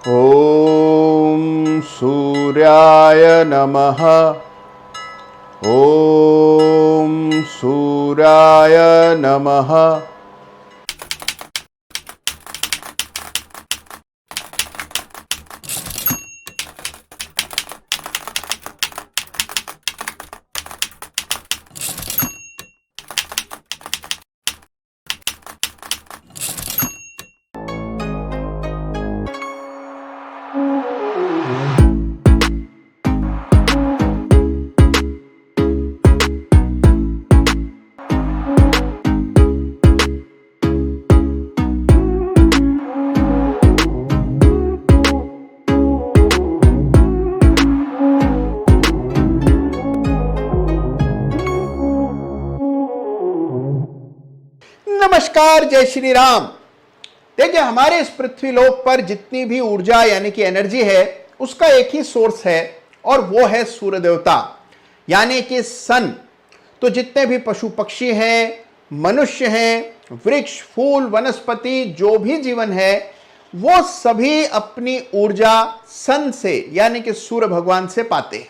ॐ सूर्याय नमः। ॐ सूर्याय नमः। नमस्कार, जय श्री राम। देखिए, हमारे इस पृथ्वी लोक पर जितनी भी ऊर्जा यानी कि एनर्जी है, उसका एक ही सोर्स है और वो है सूर्य देवता यानी कि सन। तो जितने भी पशु पक्षी हैं, मनुष्य हैं, वृक्ष, फूल, वनस्पति, जो भी जीवन है, वो सभी अपनी ऊर्जा सन से यानी कि सूर्य भगवान से पाते हैं।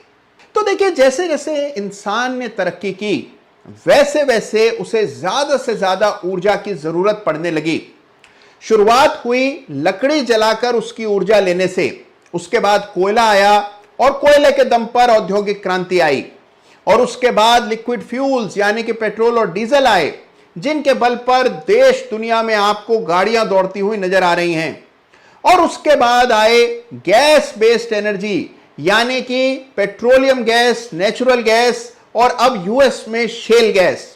तो देखिए, जैसे जैसे इंसान ने तरक्की की, वैसे वैसे उसे ज्यादा से ज्यादा ऊर्जा की जरूरत पड़ने लगी। शुरुआत हुई लकड़ी जलाकर उसकी ऊर्जा लेने से, उसके बाद कोयला आया और कोयले के दम पर औद्योगिक क्रांति आई, और उसके बाद लिक्विड फ्यूल्स यानी कि पेट्रोल और डीजल आए, जिनके बल पर देश दुनिया में आपको गाड़ियां दौड़ती हुई नजर आ रही हैं। और उसके बाद आए गैस बेस्ड एनर्जी यानी कि पेट्रोलियम गैस, नेचुरल गैस और अब यूएस में शेल गैस।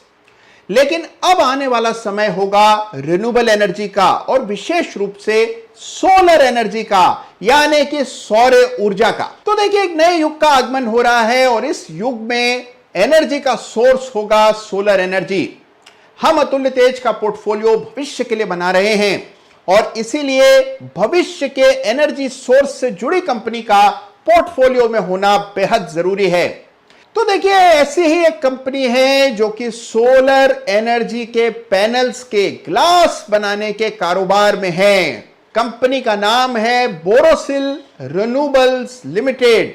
लेकिन अब आने वाला समय होगा रिन्यूएबल एनर्जी का, और विशेष रूप से सोलर एनर्जी का यानी कि सौर ऊर्जा का। तो देखिए, एक नए युग का आगमन हो रहा है और इस युग में एनर्जी का सोर्स होगा सोलर एनर्जी। हम अतुल्य तेज का पोर्टफोलियो भविष्य के लिए बना रहे हैं और इसीलिए भविष्य के एनर्जी सोर्स से जुड़ी कंपनी का पोर्टफोलियो में होना बेहद जरूरी है। तो देखिए, ऐसी ही एक कंपनी है जो कि सोलर एनर्जी के पैनल्स के ग्लास बनाने के कारोबार में है। कंपनी का नाम है बोरोसिल रिन्यूएबल्स लिमिटेड।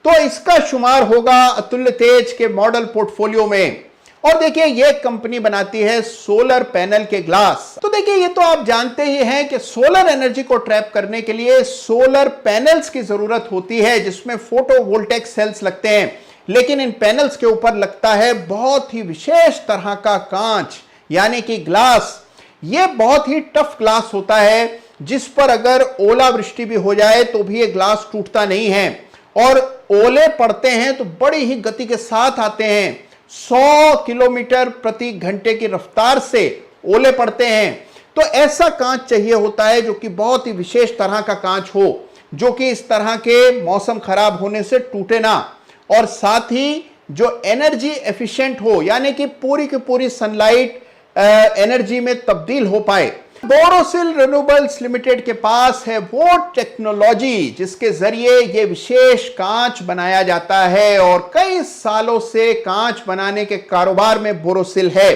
तो इसका शुमार होगा अतुल्य तेज के मॉडल पोर्टफोलियो में। और देखिए, यह कंपनी बनाती है सोलर पैनल के ग्लास। तो देखिए, ये तो आप जानते ही हैं कि सोलर एनर्जी को ट्रैप करने के लिए सोलर पैनल्स की जरूरत होती है, जिसमें फोटोवोल्टेइक सेल्स लगते हैं। लेकिन इन पैनल्स के ऊपर लगता है बहुत ही विशेष तरह का कांच यानी कि ग्लास। यह बहुत ही टफ ग्लास होता है, जिस पर अगर ओलावृष्टि भी हो जाए तो भी यह ग्लास टूटता नहीं है, और ओले पड़ते हैं तो बड़ी ही गति के साथ आते हैं। 100 किलोमीटर प्रति घंटे की रफ्तार से ओले पड़ते हैं। तो ऐसा कांच चाहिए होता है जो कि बहुत ही विशेष तरह का कांच हो, जो कि इस तरह के मौसम खराब होने से टूटे ना, और साथ ही जो एनर्जी एफिशिएंट हो यानी कि पूरी की पूरी सनलाइट एनर्जी में तब्दील हो पाए। बोरोसिल रिन्यूएबल्स लिमिटेड के पास है वो टेक्नोलॉजी जिसके जरिए ये विशेष कांच बनाया जाता है, और कई सालों से कांच बनाने के कारोबार में बोरोसिल है।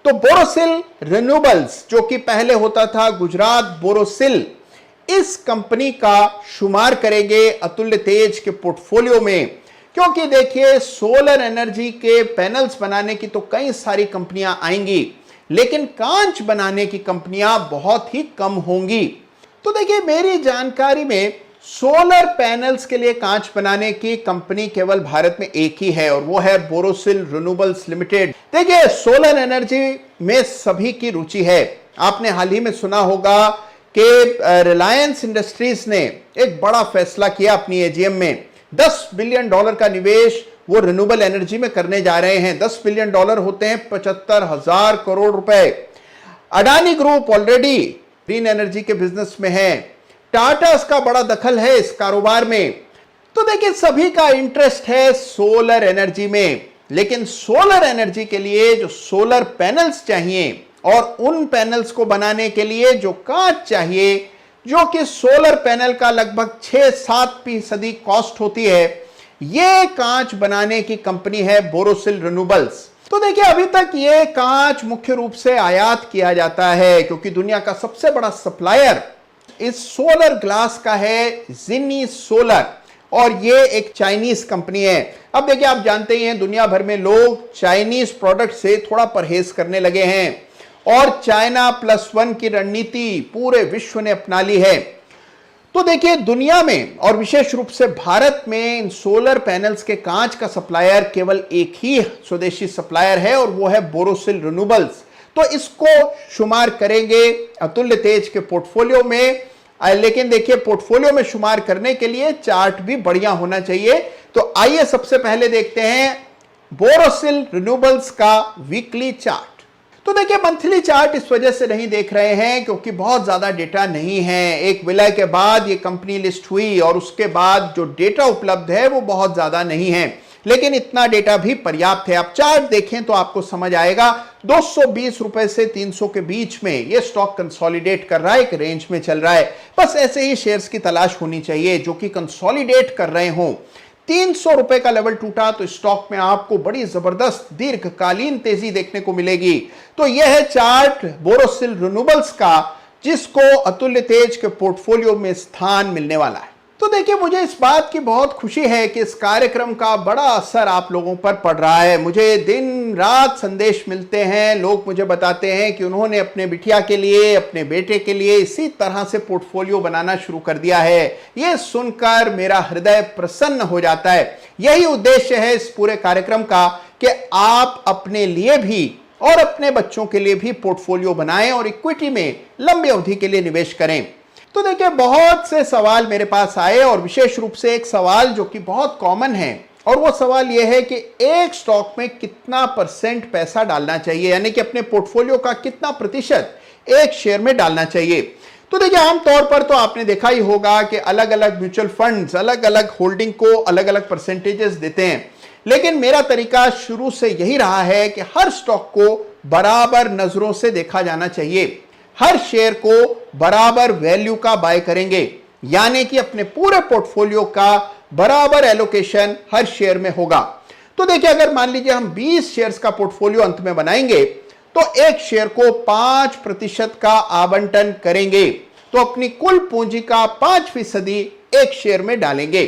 तो बोरोसिल रिन्यूएबल्स, जो कि पहले होता था गुजरात बोरोसिल, इस कंपनी का शुमार करेंगे अतुल्य तेज के पोर्टफोलियो में। क्योंकि देखिए, सोलर एनर्जी के पैनल्स बनाने की तो कई सारी कंपनियां आएंगी, लेकिन कांच बनाने की कंपनियां बहुत ही कम होंगी। तो देखिए, मेरी जानकारी में सोलर पैनल्स के लिए कांच बनाने की कंपनी केवल भारत में एक ही है, और वो है बोरोसिल रिन्यूएबल्स लिमिटेड। देखिए, सोलर एनर्जी में सभी की रुचि है। आपने हाल ही में सुना होगा कि रिलायंस इंडस्ट्रीज ने एक बड़ा फैसला किया अपनी एजीएम में। $10 बिलियन का निवेश वो रिन्यूएबल एनर्जी में करने जा रहे हैं। $10 बिलियन होते हैं 75,000 करोड़ रुपए। Adani group already green energy के बिजनेस में है। टाटा का बड़ा दखल है इस कारोबार में। तो देखिए, सभी का इंटरेस्ट है सोलर एनर्जी में, लेकिन सोलर एनर्जी के लिए जो सोलर पैनल्स चाहिए और उन पैनल्स को बनाने के लिए जो कांच चाहिए, जो कि सोलर पैनल का लगभग 6-7% कॉस्ट होती है, यह कांच बनाने की कंपनी है बोरोसिल रिन्यूएबल्स। तो देखिए, अभी तक यह कांच मुख्य रूप से आयात किया जाता है, क्योंकि दुनिया का सबसे बड़ा सप्लायर इस सोलर ग्लास का है जिनी सोलर और ये एक चाइनीज कंपनी है। अब देखिए, आप जानते ही हैं दुनिया भर में लोग चाइनीज प्रोडक्ट से थोड़ा परहेज करने लगे हैं और चाइना +1 की रणनीति पूरे विश्व ने अपना ली है। तो देखिए, दुनिया में और विशेष रूप से भारत में इन सोलर पैनल्स के कांच का सप्लायर केवल एक ही स्वदेशी सप्लायर है और वो है बोरोसिल रिन्यूएबल्स। तो इसको शुमार करेंगे अतुल्य तेज के पोर्टफोलियो में, लेकिन देखिए पोर्टफोलियो में शुमार करने के लिए चार्ट भी बढ़िया होना चाहिए। तो आइए सबसे पहले देखते हैं बोरोसिल रिन्यूएबल्स का वीकली चार्ट। तो देखिए, मंथली चार्ट इस वजह से नहीं देख रहे हैं क्योंकि बहुत ज्यादा डेटा नहीं है। एक विलय के बाद ये कंपनी लिस्ट हुई और उसके बाद जो डेटा उपलब्ध है वो बहुत ज्यादा नहीं है, लेकिन इतना डेटा भी पर्याप्त है। आप चार्ट देखें तो आपको समझ आएगा 220 रुपए से 300 के बीच में ये स्टॉक कंसोलिडेट कर रहा है, एक रेंज में चल रहा है। बस ऐसे ही शेयर्स की तलाश होनी चाहिए जो कि कंसोलिडेट कर रहे हों। 300 रुपए का लेवल टूटा तो स्टॉक में आपको बड़ी जबरदस्त दीर्घकालीन तेजी देखने को मिलेगी। तो यह है चार्ट बोरोसिल रिन्यूएबल्स का, जिसको अतुल्य तेज के पोर्टफोलियो में स्थान मिलने वाला है। तो देखिए, मुझे इस बात की बहुत खुशी है कि इस कार्यक्रम का बड़ा असर आप लोगों पर पड़ रहा है। मुझे दिन रात संदेश मिलते हैं, लोग मुझे बताते हैं कि उन्होंने अपने बिटिया के लिए, अपने बेटे के लिए इसी तरह से पोर्टफोलियो बनाना शुरू कर दिया है। ये सुनकर मेरा हृदय प्रसन्न हो जाता है। यही उद्देश्य है इस पूरे कार्यक्रम का कि आप अपने लिए भी और अपने बच्चों के लिए भी पोर्टफोलियो बनाएं और इक्विटी में लंबी अवधि के लिए निवेश करें। तो देखिए, बहुत से सवाल मेरे पास आए और विशेष रूप से एक सवाल जो कि बहुत कॉमन है, और वो सवाल यह है कि एक स्टॉक में कितना % पैसा डालना चाहिए, यानी कि अपने पोर्टफोलियो का कितना प्रतिशत एक शेयर में डालना चाहिए। तो देखिए, आमतौर पर तो आपने देखा ही होगा कि अलग अलग म्यूचुअल फंड्स अलग अलग होल्डिंग को अलग अलग परसेंटेजेस देते हैं, लेकिन मेरा तरीका शुरू से यही रहा है कि हर स्टॉक को बराबर नजरों से देखा जाना चाहिए। हर शेयर को बराबर वैल्यू का बाय करेंगे, यानी कि अपने पूरे पोर्टफोलियो का बराबर एलोकेशन हर शेयर में होगा। तो देखिए, अगर मान लीजिए हम 20 शेयर्स का पोर्टफोलियो अंत में बनाएंगे तो एक शेयर को 5% का आवंटन करेंगे, तो अपनी कुल पूंजी का 5% एक शेयर में डालेंगे।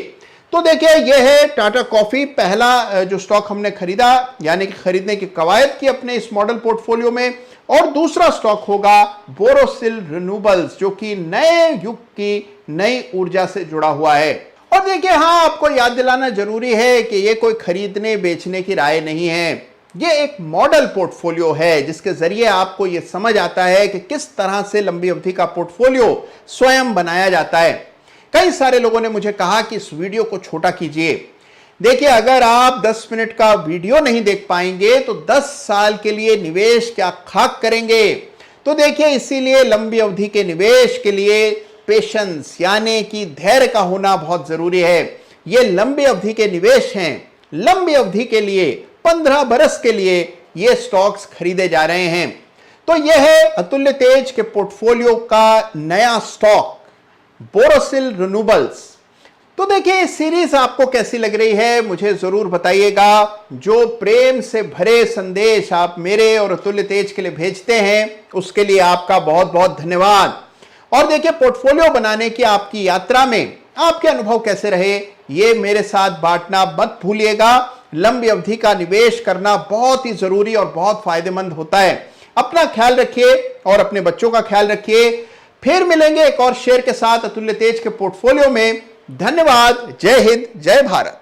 तो देखिए, यह है टाटा कॉफी, पहला जो स्टॉक हमने खरीदा, यानी कि खरीदने की कवायद की अपने इस मॉडल पोर्टफोलियो में, और दूसरा स्टॉक होगा बोरोसिल रिन्यूएबल्स, जो कि नए युग की नई ऊर्जा से जुड़ा हुआ है। और देखिए, हाँ, आपको याद दिलाना जरूरी है कि यह कोई खरीदने बेचने की राय नहीं है। यह एक मॉडल पोर्टफोलियो है जिसके जरिए आपको यह समझ आता है कि किस तरह से लंबी अवधि का पोर्टफोलियो स्वयं बनाया जाता है। कई सारे लोगों ने मुझे कहा कि इस वीडियो को छोटा कीजिए। देखिए, अगर आप 10 मिनट का वीडियो नहीं देख पाएंगे तो 10 साल के लिए निवेश क्या खाक करेंगे। तो देखिए, इसीलिए लंबी अवधि के निवेश के लिए पेशेंस यानी कि धैर्य का होना बहुत जरूरी है। ये लंबी अवधि के निवेश हैं। लंबी अवधि के लिए 15 बरस के लिए ये स्टॉक्स खरीदे जा रहे हैं। तो यह है अतुल्य तेज के पोर्टफोलियो का नया स्टॉक बोरोसिल रिन्यूएबल्स। तो देखिए, सीरीज आपको कैसी लग रही है मुझे जरूर बताइएगा। जो प्रेम से भरे संदेश आप मेरे और अतुल्य तेज के लिए भेजते हैं उसके लिए आपका बहुत बहुत धन्यवाद। और देखिए, पोर्टफोलियो बनाने की आपकी यात्रा में आपके अनुभव कैसे रहे ये मेरे साथ बांटना मत भूलिएगा। लंबी अवधि का निवेश करना बहुत ही जरूरी और बहुत फायदेमंद होता है। अपना ख्याल रखिए और अपने बच्चों का ख्याल रखिए। फिर मिलेंगे एक और शेयर के साथ अतुल्य तेज के पोर्टफोलियो में। धन्यवाद। जय हिंद, जय भारत।